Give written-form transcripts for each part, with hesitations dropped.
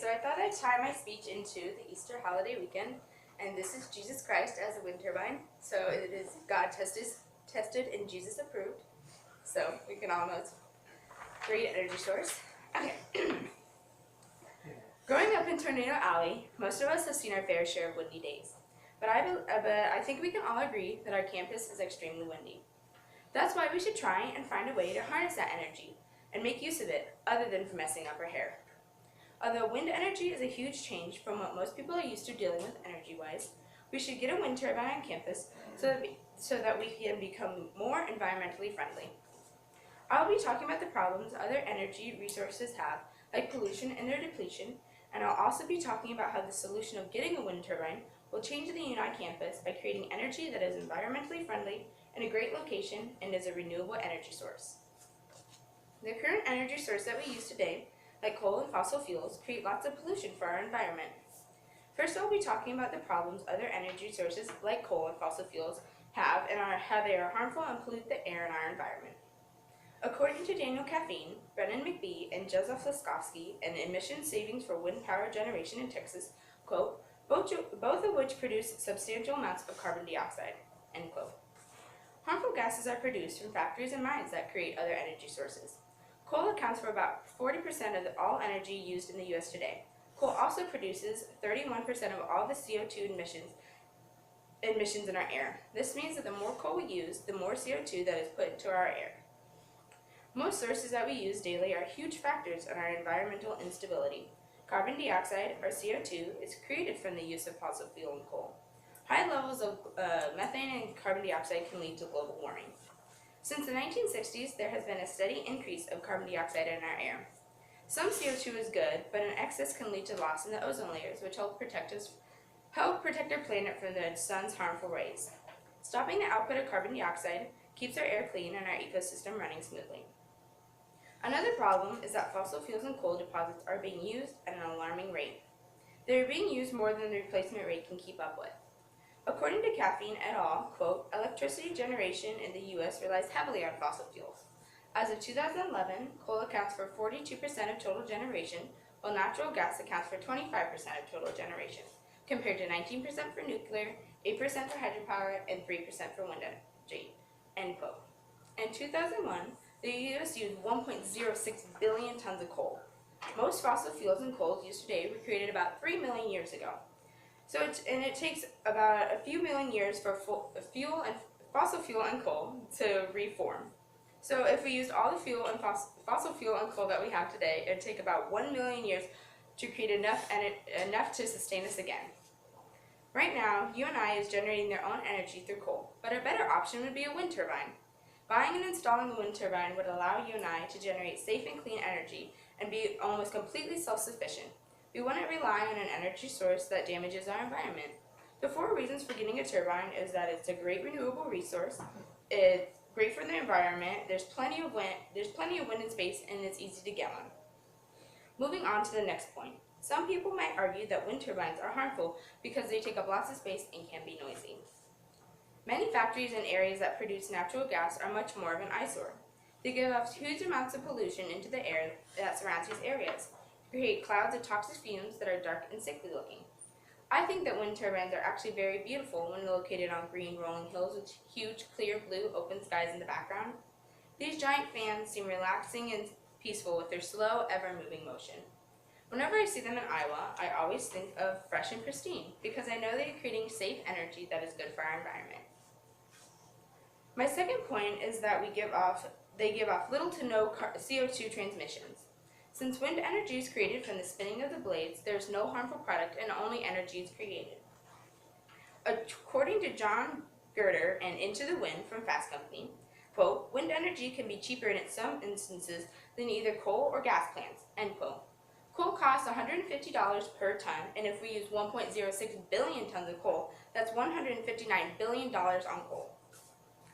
so I thought I'd tie my speech into the Easter holiday weekend, and this is Jesus Christ as a wind turbine. So it is God tested and Jesus approved. So we can all know it's a great energy source. Okay. Growing up in Tornado Alley, most of us have seen our fair share of windy days. But I think we can all agree that our campus is extremely windy. That's why we should try and find a way to harness that energy and make use of it, other than for messing up our hair. Although wind energy is a huge change from what most people are used to dealing with energy-wise, we should get a wind turbine on campus so that we can become more environmentally friendly. I'll be talking about the problems other energy resources have, like pollution and their depletion, and I'll also be talking about how the solution of getting a wind turbine will change the UNI campus by creating energy that is environmentally friendly in a great location and is a renewable energy source. The current energy source that we use today, like coal and fossil fuels, create lots of pollution for our environment. First, I'll be talking about the problems other energy sources, like coal and fossil fuels, have and how they are harmful and pollute the air in our environment. According to Daniel Caffeine, Brennan McBee, and Joseph Laskowski, an emission savings for wind power generation in Texas, quote, both of which produce substantial amounts of carbon dioxide, end quote. Harmful gases are produced from factories and mines that create other energy sources. Coal accounts for about 40% of all energy used in the U.S. today. Coal also produces 31% of all the CO2 emissions in our air. This means that the more coal we use, the more CO2 that is put into our air. Most sources that we use daily are huge factors in our environmental instability. Carbon dioxide, or CO2, is created from the use of fossil fuel and coal. High levels of methane and carbon dioxide can lead to global warming. Since the 1960s, there has been a steady increase of carbon dioxide in our air. Some CO2 is good, but an excess can lead to loss in the ozone layers, which help protect our planet from the sun's harmful rays. Stopping the output of carbon dioxide keeps our air clean and our ecosystem running smoothly. Another problem is that fossil fuels and coal deposits are being used at an alarming rate. They are being used more than the replacement rate can keep up with. According to Caffeine et al., quote, electricity generation in the U.S. relies heavily on fossil fuels. As of 2011, coal accounts for 42% of total generation, while natural gas accounts for 25% of total generation, compared to 19% for nuclear, 8% for hydropower, and 3% for wind energy, end quote. In 2001, the U.S. used 1.06 billion tons of coal. Most fossil fuels and coals used today were created about 3 million years ago. It takes about a few million years for fossil fuel and coal to reform. So if we used all the fossil fuel and coal that we have today, it would take about 1 million years to create enough to sustain us again. Right now, UNI is generating their own energy through coal, but a better option would be a wind turbine. Buying and installing a wind turbine would allow UNI to generate safe and clean energy and be almost completely self-sufficient. We wouldn't rely on an energy source that damages our environment. The 4 reasons for getting a turbine is that it's a great renewable resource, it's great for the environment, there's plenty of wind in space, and it's easy to get on. Moving on to the next point. Some people might argue that wind turbines are harmful because they take up lots of space and can be noisy. Many factories and areas that produce natural gas are much more of an eyesore. They give off huge amounts of pollution into the air that surrounds these areas, create clouds of toxic fumes that are dark and sickly looking. I think that wind turbines are actually very beautiful when located on green rolling hills with huge, clear blue, open skies in the background. These giant fans seem relaxing and peaceful with their slow, ever-moving motion. Whenever I see them in Iowa, I always think of fresh and pristine because I know they are creating safe energy that is good for our environment. My second point is that they give off little to no CO2 transmissions. Since wind energy is created from the spinning of the blades, there is no harmful product and only energy is created. According to John Girder and Into the Wind from Fast Company, quote, wind energy can be cheaper in some instances than either coal or gas plants, end quote. Coal costs $150 per ton, and if we use 1.06 billion tons of coal, that's $159 billion on coal.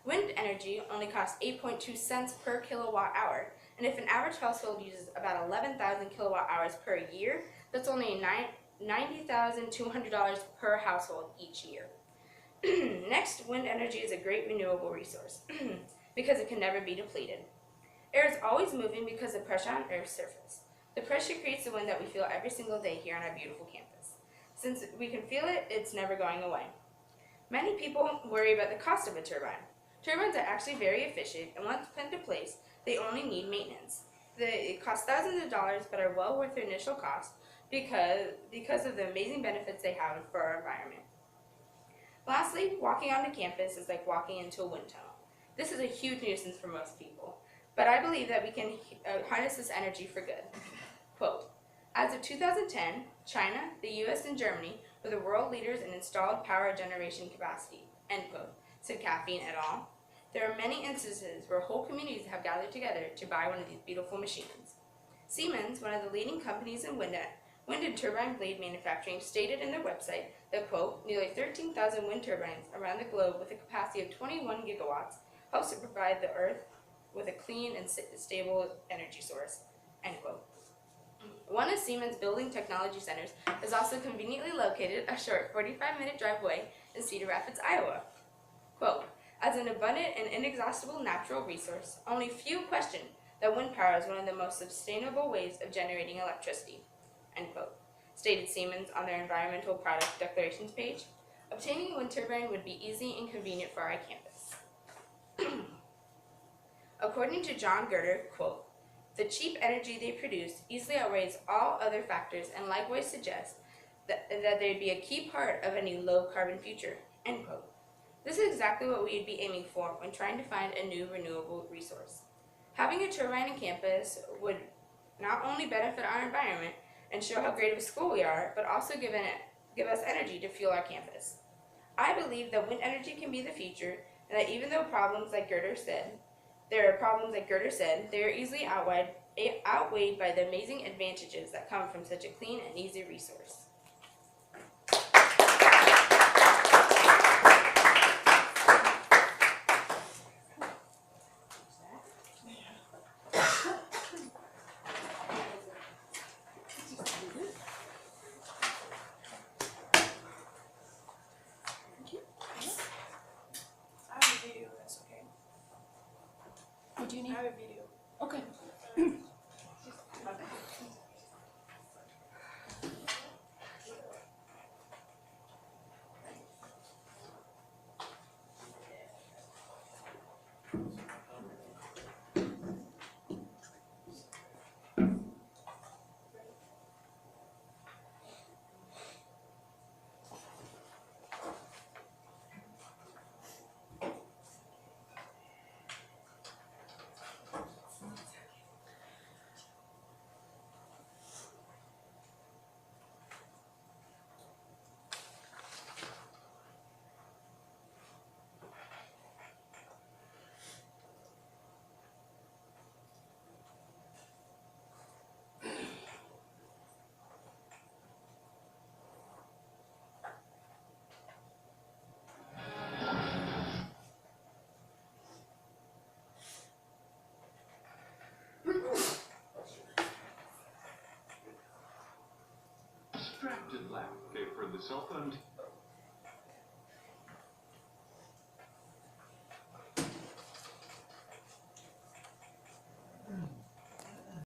Wind energy only costs 8.2 cents per kilowatt hour, and if an average household uses about 11,000 kilowatt hours per year, that's only $90,200 per household each year. Next, wind energy is a great renewable resource because it can never be depleted. Air is always moving because of pressure on Earth's surface. The pressure creates the wind that we feel every single day here on our beautiful campus. Since we can feel it, it's never going away. Many people worry about the cost of a turbine. Turbines are actually very efficient, and once put into place, they only need maintenance. It costs thousands of dollars, but are well worth their initial cost because of the amazing benefits they have for our environment. Lastly, walking onto campus is like walking into a wind tunnel. This is a huge nuisance for most people, but I believe that we can harness this energy for good. Quote, as of 2010, China, the US, and Germany were the world leaders in installed power generation capacity, end quote, said Caffeine et al. There are many instances where whole communities have gathered together to buy one of these beautiful machines. Siemens, one of the leading companies in wind and turbine blade manufacturing, stated in their website that, quote, nearly 13,000 wind turbines around the globe with a capacity of 21 gigawatts helps to provide the Earth with a clean and stable energy source, end quote. One of Siemens' building technology centers is also conveniently located a short 45-minute drive away in Cedar Rapids, Iowa. Quote, as an abundant and inexhaustible natural resource, only few question that wind power is one of the most sustainable ways of generating electricity, end quote, stated Siemens on their environmental product declarations page. Obtaining a wind turbine would be easy and convenient for our campus. According to John Gerder, quote, the cheap energy they produce easily outweighs all other factors and likewise suggests that they'd be a key part of any low-carbon future, end quote. This is exactly what we'd be aiming for when trying to find a new renewable resource. Having a turbine on campus would not only benefit our environment and show how great of a school we are, but also give us energy to fuel our campus. I believe that wind energy can be the future, and that even though there are problems like Gerder said, they are easily outweighed by the amazing advantages that come from such a clean and easy resource. I have a video, that's okay. What do you I need? have a video. Okay. Distracted laugh gave her the cell phone.